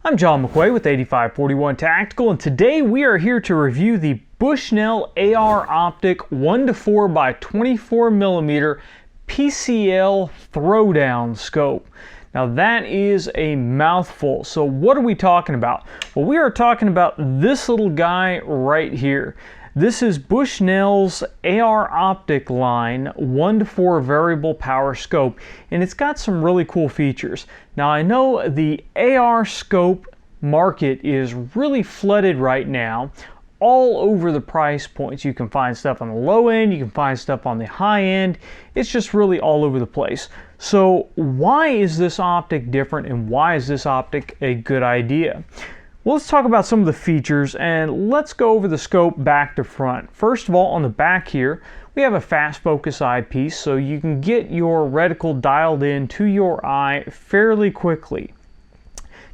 I'm John McQuay with 8541 Tactical, and today we are here to review the Bushnell AR Optic 1:4 by 24mm PCL throwdown scope. Now that is a mouthful. So what are we talking about? Well, we are talking about this little guy right here. This is Bushnell's AR Optic line 1:4 variable power scope, and it's got some really cool features. Now I know the AR scope market is really flooded right now all over the price points. You can find stuff on the low end, you can find stuff on the high end. It's just really all over the place. So why is this optic different, and why is this optic a good idea? Well, let's talk about some of the features, and let's go over the scope back to front. First of all, on the back here, we have a fast focus eyepiece, so you can get your reticle dialed in to your eye fairly quickly.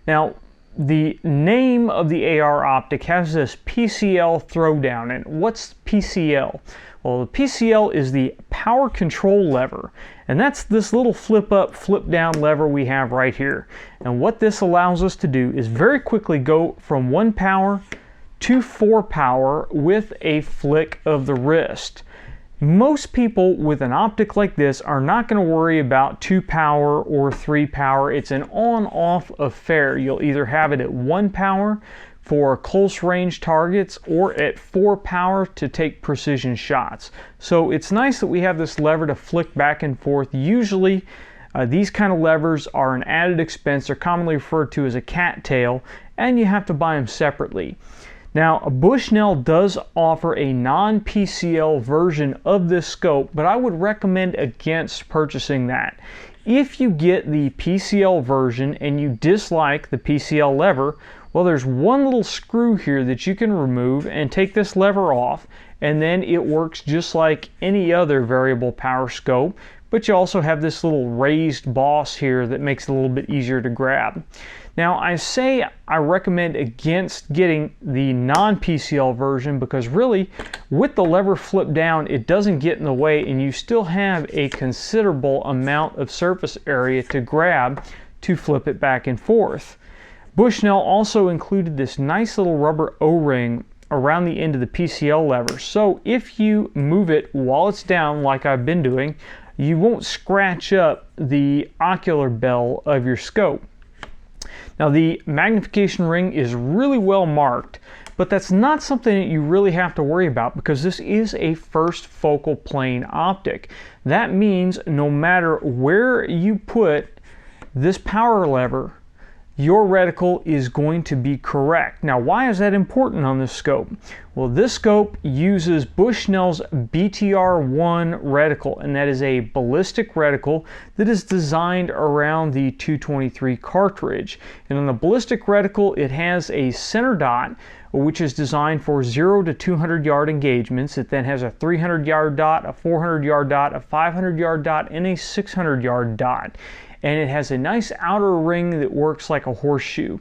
Now, the name of the AR optic has this PCL throwdown, and what's PCL? Well, the PCL is the power control lever, and that's this little flip up, flip down lever we have right here. And what this allows us to do is very quickly go from 1 power to 4 power with a flick of the wrist. Most people with an optic like this are not going to worry about 2 power or 3 power. It's an on-off affair. You'll either have it at 1 power for close range targets or at 4 power to take precision shots. So it's nice that we have this lever to flick back and forth. Usually these kind of levers are an added expense. They're commonly referred to as a cattail, and you have to buy them separately. Now, Bushnell does offer a non-PCL version of this scope, but I would recommend against purchasing that. If you get the PCL version and you dislike the PCL lever, well, there's one little screw here that you can remove and take this lever off, and then it works just like any other variable power scope, but you also have this little raised boss here that makes it a little bit easier to grab. Now, I recommend against getting the non-PCL version because really, with the lever flipped down, it doesn't get in the way, and you still have a considerable amount of surface area to grab to flip it back and forth. Bushnell also included this nice little rubber O-ring around the end of the PCL lever, so if you move it while it's down like I've been doing, you won't scratch up the ocular bell of your scope. Now, the magnification ring is really well marked, but that's not something that you really have to worry about because this is a first focal plane optic. That means no matter where you put this power lever, your reticle is going to be correct. Now, why is that important on this scope? Well, this scope uses Bushnell's BTR1 reticle, and that is a ballistic reticle that is designed around the 223 cartridge. And on the ballistic reticle, it has a center dot, which is designed for 0 to 200 yard engagements. It then has a 300 yard dot, a 400 yard dot, a 500 yard dot, and a 600 yard dot. And it has a nice outer ring that works like a horseshoe.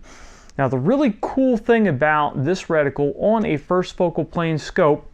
Now, the really cool thing about this reticle on a first focal plane scope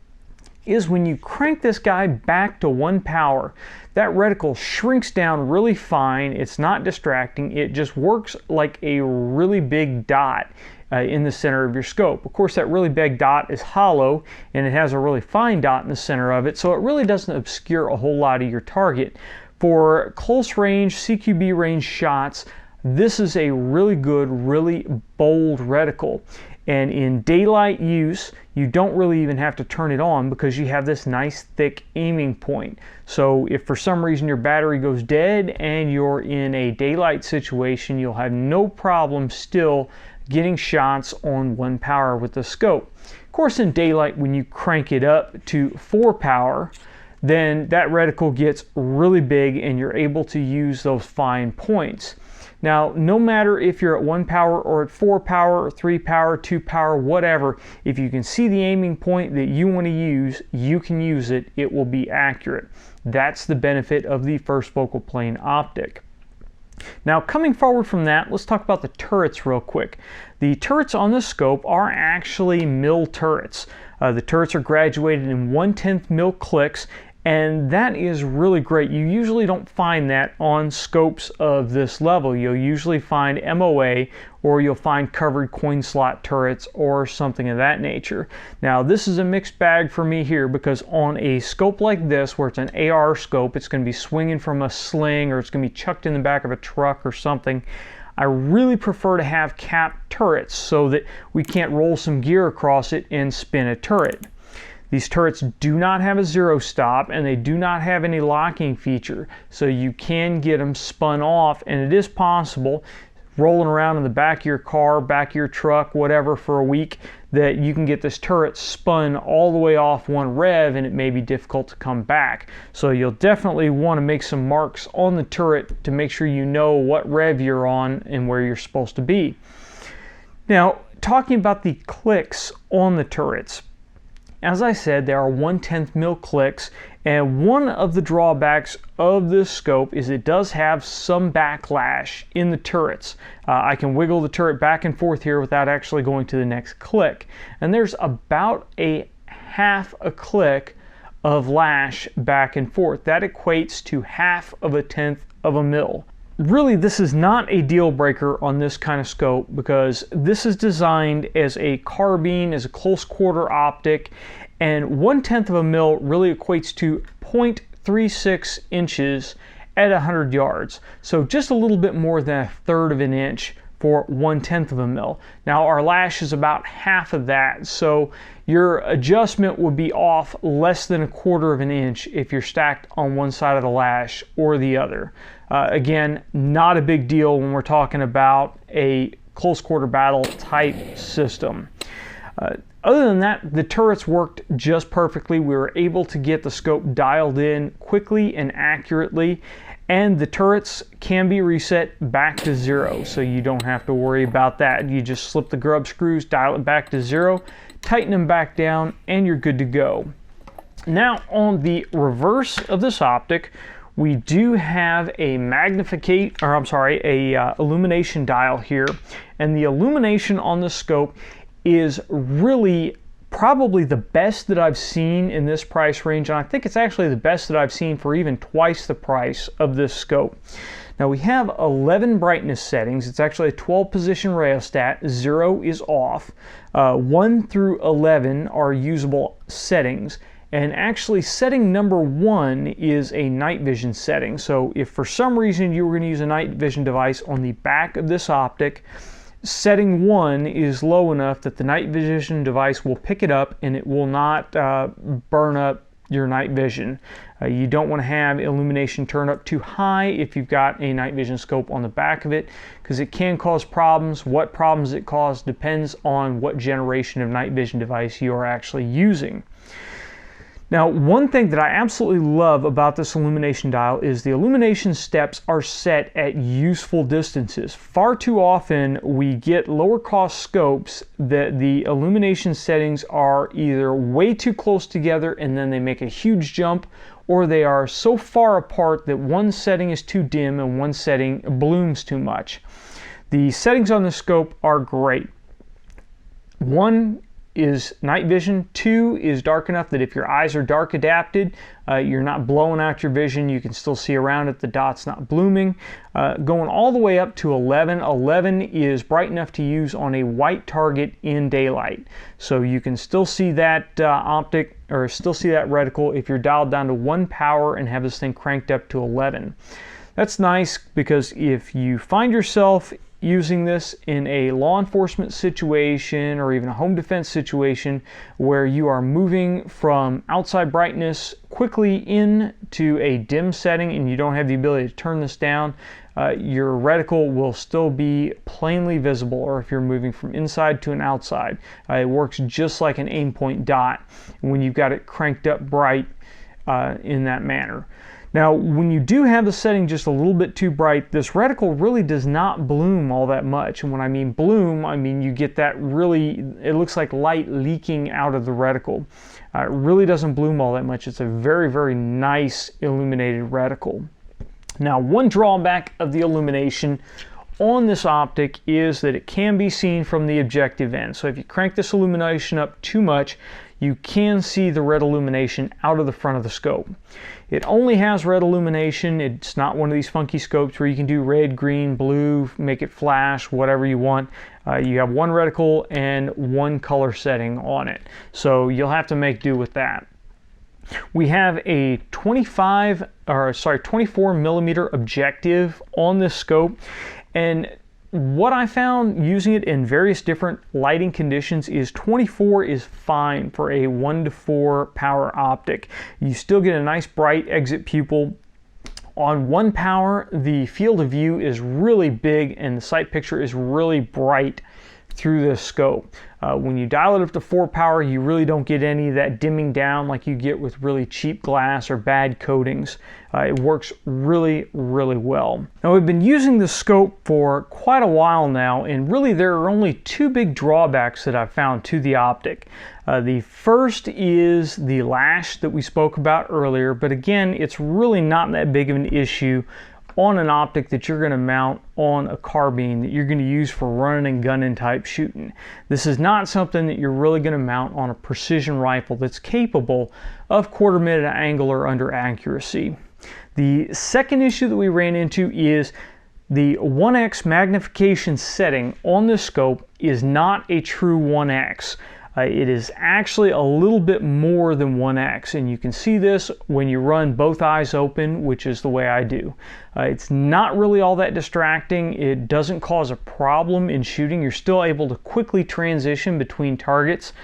is when you crank this guy back to 1 power, that reticle shrinks down really fine. It's not distracting. It just works like a really big dot in the center of your scope. Of course, that really big dot is hollow, and it has a really fine dot in the center of it, so it really doesn't obscure a whole lot of your target. For close range, CQB range shots, this is a really good, really bold reticle. And in daylight use, you don't really even have to turn it on because you have this nice thick aiming point. So if for some reason your battery goes dead and you're in a daylight situation, you'll have no problem still getting shots on 1 power with the scope. Of course, in daylight, when you crank it up to 4 power, then that reticle gets really big and you're able to use those fine points. Now, no matter if you're at 1 power or at 4 power or 3 power, 2 power, whatever, if you can see the aiming point that you want to use, you can use it. It will be accurate. That's the benefit of the first focal plane optic. Now, coming forward from that, let's talk about the turrets real quick. The turrets on this scope are actually mil turrets. The turrets are graduated in 1/10 mil clicks, And that is really great. You usually don't find that on scopes of this level. You'll usually find MOA, or you'll find covered coin slot turrets or something of that nature. Now this is a mixed bag for me here, because on a scope like this, where it's an AR scope, it's going to be swinging from a sling, or it's going to be chucked in the back of a truck or something. I really prefer to have capped turrets so that we can't roll some gear across it and spin a turret. These turrets do not have a zero stop, and they do not have any locking feature, so you can get them spun off, and it is possible, rolling around in the back of your car, back of your truck, whatever, for a week, that you can get this turret spun all the way off one rev, and it may be difficult to come back. So you'll definitely want to make some marks on the turret to make sure you know what rev you're on and where you're supposed to be. Now, talking about the clicks on the turrets, as I said, there are 1/10 mil clicks, and one of the drawbacks of this scope is it does have some backlash in the turrets. I can wiggle the turret back and forth here without actually going to the next click, and there's about a half a click of lash back and forth. That equates to 1/2 of a mil. Really, this is not a deal breaker on this kind of scope, because this is designed as a carbine, as a close quarter optic, and 1/10 of a mil really equates to 0.36 inches at 100 yards. So just a little bit more than 1/3 of an inch for 1/10 of a mil. Now our lash is about half of that, so your adjustment would be off less than 1/4 of an inch if you're stacked on one side of the lash or the other. Again, not a big deal when we're talking about a close quarter battle type system. Other than that, the turrets worked just perfectly. We were able to get the scope dialed in quickly and accurately, and the turrets can be reset back to 0, so you don't have to worry about that. You just slip the grub screws, dial it back to 0, tighten them back down, and you're good to go. Now on the reverse of this optic, we do have a illumination dial here, and the illumination on the scope is really probably the best that I've seen in this price range, and I think it's actually the best that I've seen for even twice the price of this scope. Now we have 11 brightness settings. It's actually a 12 position rheostat. 0 is off. 1 through 11 are usable settings. And actually setting number 1 is a night vision setting. So if for some reason you were going to use a night vision device on the back of this optic, setting 1 is low enough that the night vision device will pick it up and it will not burn up your night vision. You don't want to have illumination turned up too high if you've got a night vision scope on the back of it, because it can cause problems. What problems it causes depends on what generation of night vision device you are actually using. Now, one thing that I absolutely love about this illumination dial is the illumination steps are set at useful distances. Far too often we get lower cost scopes that the illumination settings are either way too close together and then they make a huge jump, or they are so far apart that one setting is too dim and one setting blooms too much. The settings on the scope are great. 1 is night vision. 2 is dark enough that if your eyes are dark adapted, you're not blowing out your vision. You can still see around it. The dot's not blooming. Going all the way up to 11. 11 is bright enough to use on a white target in daylight. So you can still see that optic, or still see that reticle if you're dialed down to 1 power and have this thing cranked up to 11. That's nice, because if you find yourself using this in a law enforcement situation or even a home defense situation where you are moving from outside brightness quickly into a dim setting and you don't have the ability to turn this down, your reticle will still be plainly visible, or if you're moving from inside to an outside. It works just like an aim point dot when you've got it cranked up bright in that manner. Now, when you do have the setting just a little bit too bright, this reticle really does not bloom all that much. And when I mean bloom, I mean you get that really, it looks like light leaking out of the reticle. It really doesn't bloom all that much. It's a very, very nice illuminated reticle. Now, one drawback of the illumination on this optic is that it can be seen from the objective end. So if you crank this illumination up too much, you can see the red illumination out of the front of the scope. It only has red illumination. It's not one of these funky scopes where you can do red, green, blue, make it flash, whatever you want. You have one reticle and one color setting on it. So you'll have to make do with that. We have a 24 millimeter objective on this scope, and what I found using it in various different lighting conditions is 24 is fine for a 1:4 power optic. You still get a nice bright exit pupil. On 1 power, the field of view is really big and the sight picture is really bright through this scope. When you dial it up to 4 power, you really don't get any of that dimming down like you get with really cheap glass or bad coatings. It works really, really well. Now, we've been using this scope for quite a while now, and really there are only two big drawbacks that I've found to the optic. The first is the lash that we spoke about earlier, but again, it's really not that big of an issue on an optic that you're going to mount on a carbine that you're going to use for running and gunning type shooting. This is not something that you're really going to mount on a precision rifle that's capable of 1/4 minute angle or under accuracy. The second issue that we ran into is the 1x magnification setting on this scope is not a true 1x. It is actually a little bit more than 1x, and you can see this when you run both eyes open, which is the way I do. It's not really all that distracting. It doesn't cause a problem in shooting. You're still able to quickly transition between targets,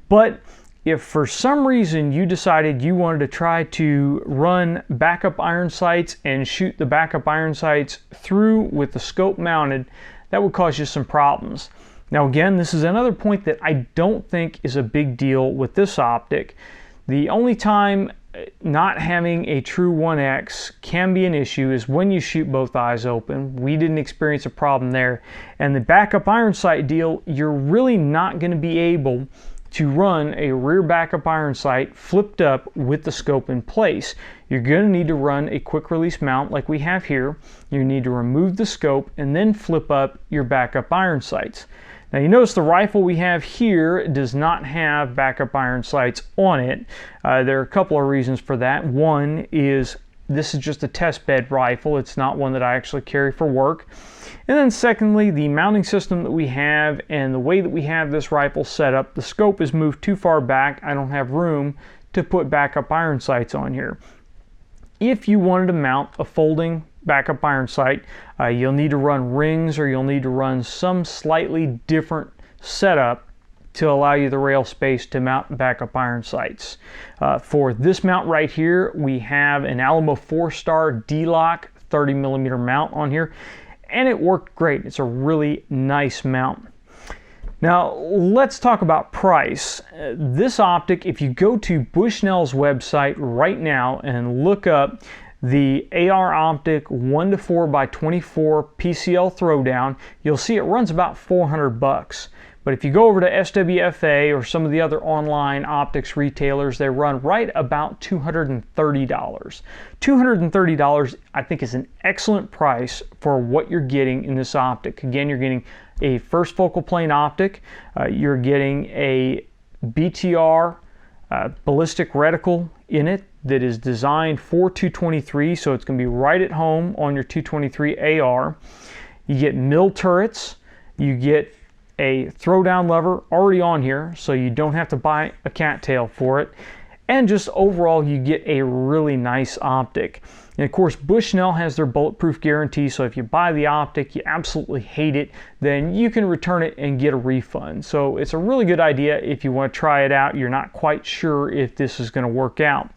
but if for some reason you decided you wanted to try to run backup iron sights and shoot the backup iron sights through with the scope mounted, that would cause you some problems. Now again, this is another point that I don't think is a big deal with this optic. The only time not having a true 1x can be an issue is when you shoot both eyes open. We didn't experience a problem there. And the backup iron sight deal, you're really not going to be able to run a rear backup iron sight flipped up with the scope in place. You're going to need to run a quick release mount like we have here. You need to remove the scope and then flip up your backup iron sights. Now you notice the rifle we have here does not have backup iron sights on it. There are a couple of reasons for that. One is this is just a test bed rifle. It's not one that I actually carry for work. And then secondly, the mounting system that we have and the way that we have this rifle set up, the scope is moved too far back. I don't have room to put backup iron sights on here. If you wanted to mount a folding backup iron sight, you'll need to run rings or you'll need to run some slightly different setup to allow you the rail space to mount backup iron sights. For this mount right here, we have an Alamo 4-star D-Lock 30 millimeter mount on here, and it worked great. It's a really nice mount. Now let's talk about price. This optic, if you go to Bushnell's website right now and look up the AR optic 1:4x24 PCL throwdown, you'll see it runs about $400. But if you go over to SWFA or some of the other online optics retailers, they run right about $230. $230 I think is an excellent price for what you're getting in this optic. Again, you're getting a first focal plane optic, you're getting a BTR ballistic reticle in it that is designed for 223, so it's going to be right at home on your 223 AR. You get mill turrets, you get a throwdown lever already on here, so you don't have to buy a cattail for it, and just overall you get a really nice optic. And of course, Bushnell has their bulletproof guarantee, so if you buy the optic, you absolutely hate it, then you can return it and get a refund. So it's a really good idea if you want to try it out. You're not quite sure if this is going to work out.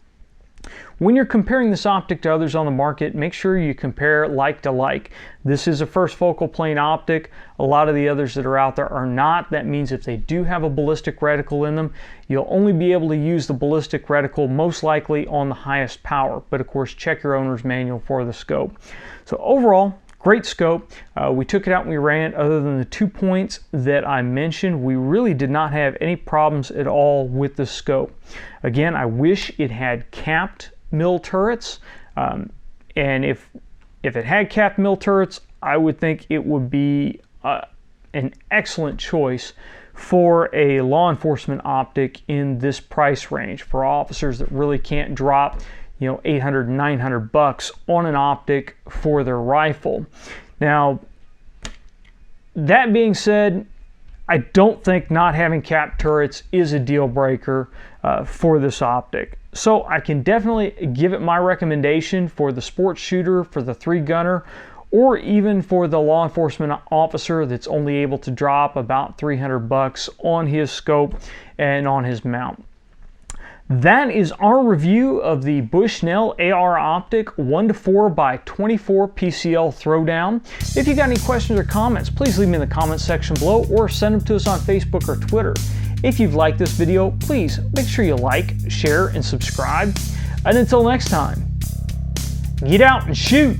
When you're comparing this optic to others on the market, make sure you compare like to like. This is a first focal plane optic. A lot of the others that are out there are not. That means if they do have a ballistic reticle in them, you'll only be able to use the ballistic reticle most likely on the highest power. But of course, check your owner's manual for the scope. So overall, great scope. We took it out and we ran it. Other than the 2 points that I mentioned, we really did not have any problems at all with the scope. Again, I wish it had capped mill turrets, and if it had capped mill turrets, I would think it would be an excellent choice for a law enforcement optic in this price range for officers that really can't drop, you know, $800, $900 on an optic for their rifle. Now, that being said, I don't think not having cap turrets is a deal breaker for this optic. So I can definitely give it my recommendation for the sports shooter, for the 3-gunner, or even for the law enforcement officer that's only able to drop about $300 on his scope and on his mount. That is our review of the Bushnell AR Optic 1-4x24 PCL Throwdown. If you got any questions or comments, please leave me in the comments section below or send them to us on Facebook or Twitter. If you've liked this video, please make sure you like, share, and subscribe. And until next time, get out and shoot!